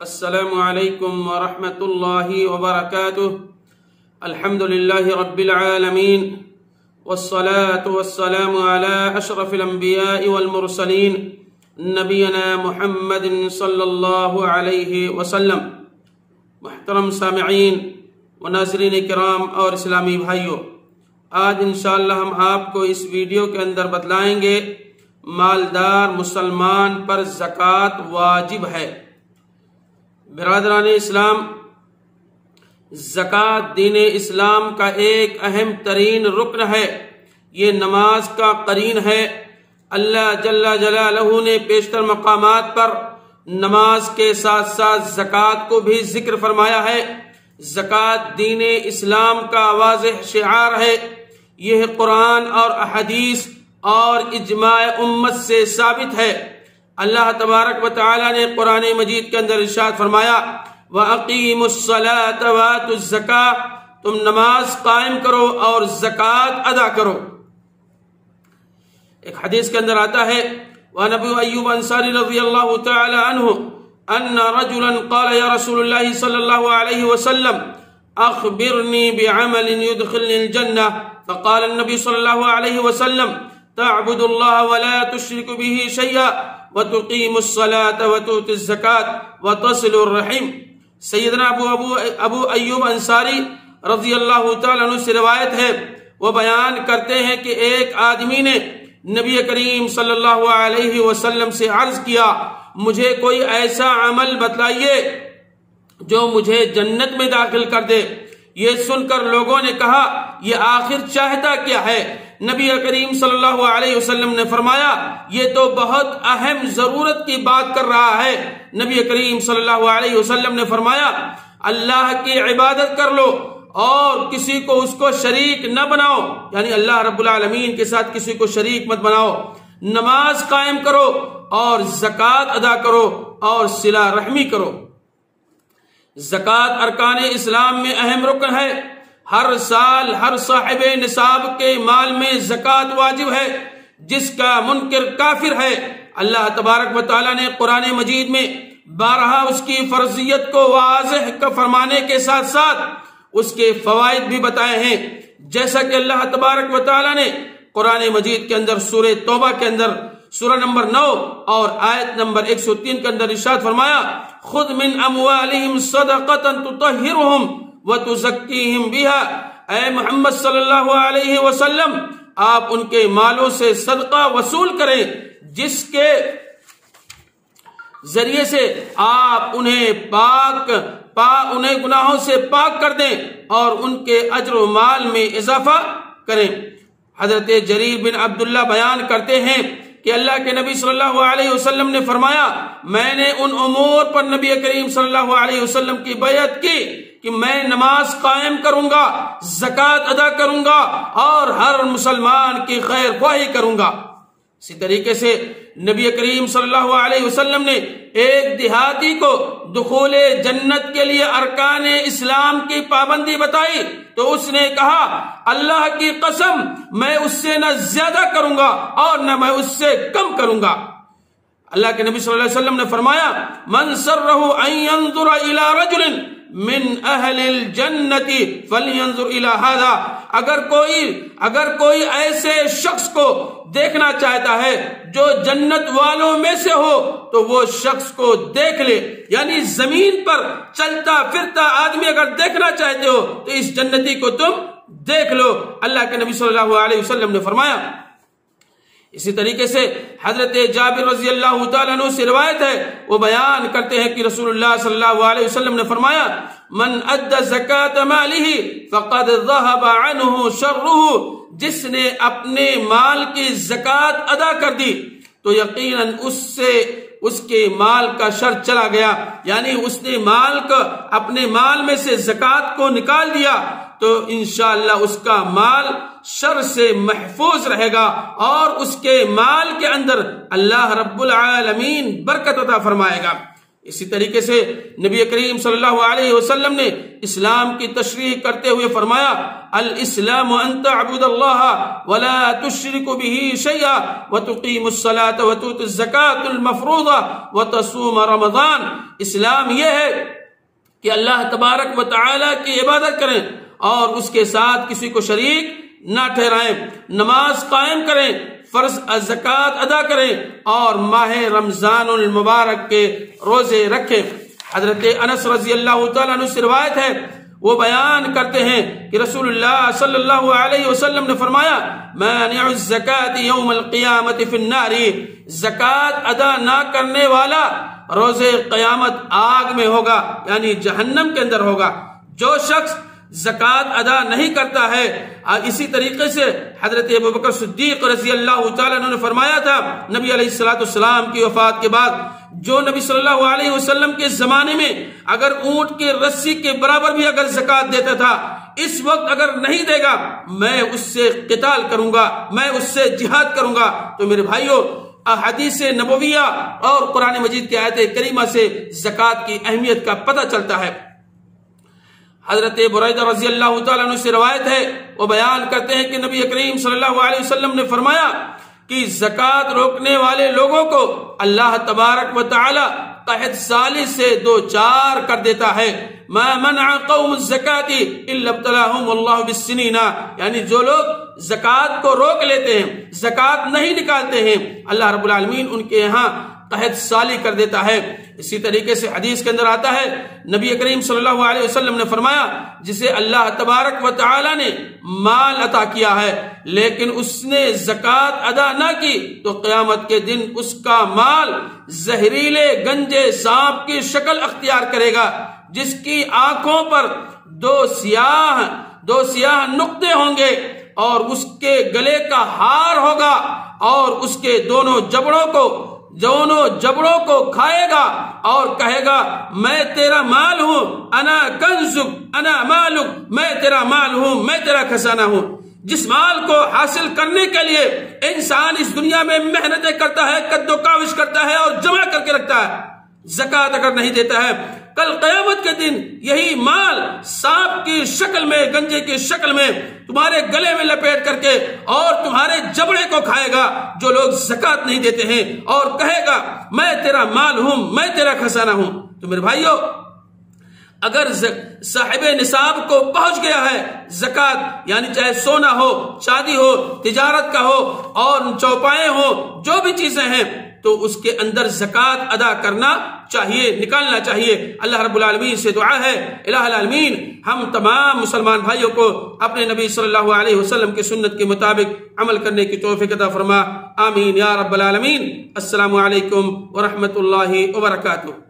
السلام علیکم ورحمۃ اللہ وبرکاتہ۔ الحمد للہ رب العالمین والصلاة والسلام علی اشرف الانبیاء والمرسلین نبینا محمد صلی اللہ علیہ وسلم۔ محترم سامعین و ناظرین کرام اور اسلامی بھائیوں، آج انشاءاللہ ہم آپ کو اس ویڈیو کے اندر بتلائیں گے مالدار مسلمان پر زکوٰۃ واجب ہے۔ برادران اسلام، زکوٰۃ دین اسلام کا ایک اہم ترین رکن ہے۔ یہ نماز کا قرین ہے۔ اللہ جل جلالہ نے بیشتر مقامات پر نماز کے ساتھ ساتھ زکوٰۃ کو بھی ذکر فرمایا ہے۔ زکوٰۃ دین اسلام کا واضح شعار ہے۔ یہ قرآن اور احادیث اور اجماع امت سے ثابت ہے۔ اللہ تبارک و تعالی نے قرآن مجید کے اندر ارشاد فرمایا، وَأَقِيمُوا الصَّلَاةَ وَآتُوا الزَّكَاةَ، تم نماز قائم کرو اور زکوٰۃ ادا کرو۔ ایک حدیث کے اندر آتا ہے، وَعَنْ أَبِي أَيُّوبَ الْأَنصَارِيِّ رضی اللہ تعالی عنہ أن رجلا قال يا رسول الله صلى الله عليه وسلم أخبرني بعمل يدخلني الجنة، فقال النبي صلى الله عليه وسلم تعبد الله ولا تشرك به شيئا وتقيم الصلاة وتؤتي الزكاة وتصل الرحم۔ سیدنا ابو ایوب انصاری رضی اللہ تعالیٰ عنہ سے روایت ہے، وہ بیان کرتے ہیں کہ ایک آدمی نے نبی کریم صلی اللہ علیہ وسلم سے عرض کیا، مجھے کوئی ایسا عمل بتلائیے جو مجھے جنت میں داخل کر دے۔ یہ سن کر لوگوں نے کہا، یہ آخر چاہتا کیا ہے؟ نبی کریم صلی اللہ علیہ وسلم نے فرمایا، یہ تو بہت اہم ضرورت کی بات کر رہا ہے۔ نبی کریم صلی اللہ علیہ وسلم نے فرمایا، اللہ کی عبادت کر لو اور کسی کو اس کو شریک نہ بناؤ، یعنی اللہ رب العالمین کے ساتھ کسی کو شریک مت بناؤ۔ نماز قائم کرو اور زکوٰۃ ادا کرو اور صلہ رحمی کرو۔ زکوٰۃ ارکان اسلام میں اہم رکن ہے۔ ہر سال ہر صاحب نصاب کے مال میں زکوٰۃ واجب ہے، جس کا منکر کافر ہے۔ اللہ تبارک و تعالیٰ نے قرآن مجید میں بارہا اس کی فرضیت کو واضح فرمانے کے ساتھ ساتھ اس کے فوائد بھی بتائے ہیں، جیسا کہ اللہ تبارک و تعالیٰ نے قرآن مجید کے اندر سورہ توبہ کے اندر سورہ نمبر 9 اور آیت نمبر 103 کے اندر ارشاد فرمایا، خذ من اموالہم صدقۃ تطہرہم وتزکیہم بہا۔ اے محمد صلی اللہ علیہ وسلم، آپ ان کے مالوں سے صدقہ وصول کریں جس کے ذریعے سے آپ انہیں انہیں گناہوں سے پاک کر دیں اور ان کے اجر و مال میں اضافہ کریں۔ حضرت جریر بن عبداللہ بیان کرتے ہیں کہ اللہ کے نبی صلی اللہ علیہ وسلم نے فرمایا، میں نے ان امور پر نبی کریم صلی اللہ علیہ وسلم کی بیعت کی کہ میں نماز قائم کروں گا، زکوٰۃ ادا کروں گا اور ہر مسلمان کی خیر خواہی کروں گا۔ اسی طریقے سے نبی کریم صلی اللہ علیہ وسلم نے ایک دیہاتی کو دخول جنت کے لیے ارکان اسلام کی پابندی بتائی تو اس نے کہا، اللہ کی قسم میں اس سے نہ زیادہ کروں گا اور نہ میں اس سے کم کروں گا۔ اللہ کے نبی صلی اللہ علیہ وسلم نے فرمایا، من سرہ ان ينظر الى رجل من اہل الجنت فلینظر الی ھذا، اگر کوئی ایسے شخص کو دیکھنا چاہتا ہے جو جنت والوں میں سے ہو تو وہ شخص کو دیکھ لے، یعنی زمین پر چلتا پھرتا آدمی اگر دیکھنا چاہتے ہو تو اس جنتی کو تم دیکھ لو، اللہ کے نبی صلی اللہ علیہ وسلم نے فرمایا۔ اسی طریقے سے حضرت جابر رضی اللہ تعالیٰ عنہ سے روایت ہے، وہ بیان کرتے ہیں کہ رسول اللہ صلی اللہ علیہ وسلم نے فرمایا، من ادى زکاة مالہ فقد ذهب عنہ شرہ، جس نے اپنے مال کی زکوٰۃ ادا کر دی تو یقیناً اس کے مال کا شر چلا گیا، یعنی اس نے اپنے مال میں سے زکوٰۃ کو نکال دیا تو انشاءاللہ اس کا مال شر سے محفوظ رہے گا اور اس کے مال کے اندر اللہ رب العالمین برکت عطا فرمائے گا۔ اسی طریقے سے نبی کریم صلی اللہ علیہ وسلم نے اسلام کی تشریح کرتے ہوئے فرمایا الاسلام ان تعبد اللہ ولا تشرک به شیئا وتقیم الصلاة وتؤتی الزکاة المفروضہ وتصوم رمضان. اسلام یہ ہے کہ اللہ تبارک و تعالی کی عبادت کریں اور اس کے ساتھ کسی کو شریک نہ ٹھہرائیں، نماز قائم کریں، فرض زکوٰۃ ادا کریں اور ماہ رمضان المبارک کے روزے رکھیں. حضرت انس رضی اللہ تعالیٰ عنہ سے روایت ہے، وہ بیان کرتے ہیں کہ رسول اللہ صلی اللہ علیہ وسلم نے فرمایا مانع الزکاة یوم القیامت فی النار، زکوٰۃ ادا نہ کرنے والا روز قیامت آگ میں ہوگا، یعنی جہنم کے اندر ہوگا. جو شخص زکوٰۃ ادا نہیں کرتا ہے، اسی طریقے سے حضرت ابوبکر صدیق رضی اللہ تعالیٰ عنہ نے فرمایا تھا نبی علیہ السلام کی وفات کے بعد، جو نبی صلی اللہ علیہ وسلم کے زمانے میں اگر اونٹ کے رسی کے برابر بھی اگر زکوٰۃ دیتا تھا، اس وقت اگر نہیں دے گا میں اس سے قتال کروں گا، میں اس سے جہاد کروں گا. تو میرے بھائیوں، احادیث نبویہ اور قرآن مجید کی آیت کریمہ سے زکوٰۃ کی اہمیت کا پتہ چلتا ہے. حضرت بریدہ رضی اللہ تعالیٰ عنہ سے روایت ہے، وہ بیان کرتے ہیں کہ نبی کریم صلی اللہ علیہ وسلم نے فرمایا کہ زکوٰۃ روکنے والے لوگوں کو اللہ تبارک و تعالی قحط سالی سے دوچار کر دیتا ہے. ما منع قوم الزکاة الا ابتلاهم اللہ بالسنین، یعنی جو لوگ زکوٰۃ کو روک لیتے ہیں، زکوٰۃ نہیں نکالتے ہیں، اللہ رب العالمین ان کے یہاں قحط سالی کر دیتا ہے. اسی طریقے سے حدیث کے اندر آتا ہے نبی کریم صلی اللہ علیہ وسلم نے فرمایا جسے اللہ تبارک و تعالی نے مال عطا کیا ہے لیکن اس نے زکوٰۃ ادا نہ کی تو قیامت کے دن اس کا مال زہریلے گنجے سانپ کی شکل اختیار کرے گا، جس کی آنکھوں پر دو سیاہ نقطے ہوں گے اور اس کے گلے کا ہار ہوگا اور اس کے دونوں جبڑوں کو کھائے گا اور کہے گا میں تیرا مال ہوں، انا کنزک انا مالک، میں تیرا مال ہوں، میں تیرا خزانہ ہوں. جس مال کو حاصل کرنے کے لیے انسان اس دنیا میں محنتیں کرتا ہے، قد و کاوش کرتا ہے اور جمع کر کے رکھتا ہے، زکوٰۃ اگر نہیں دیتا ہے، کل قیامت کے دن یہی مال سانپ کی شکل میں، گنجے کی شکل میں تمہارے گلے میں لپیٹ کر کے اور تمہارے جبڑے کو کھائے گا جو لوگ زکوٰۃ نہیں دیتے ہیں، اور کہے گا میں تیرا مال ہوں، میں تیرا خزانہ ہوں. تو میرے بھائیوں، اگر صاحب نصاب کو پہنچ گیا ہے زکوٰۃ، یعنی چاہے سونا ہو، چاندی ہو، تجارت کا ہو اور چوپائے ہو، جو بھی چیزیں ہیں، تو اس کے اندر زکوٰۃ ادا کرنا چاہیے، نکالنا چاہیے. اللہ رب العالمین سے دعا ہے الہ العالمین ہم تمام مسلمان بھائیوں کو اپنے نبی صلی اللہ علیہ وسلم کی سنت کے مطابق عمل کرنے کی توفیق عطا فرما. آمین یا رب العالمین. السلام علیکم ورحمۃ اللہ وبرکاتہ.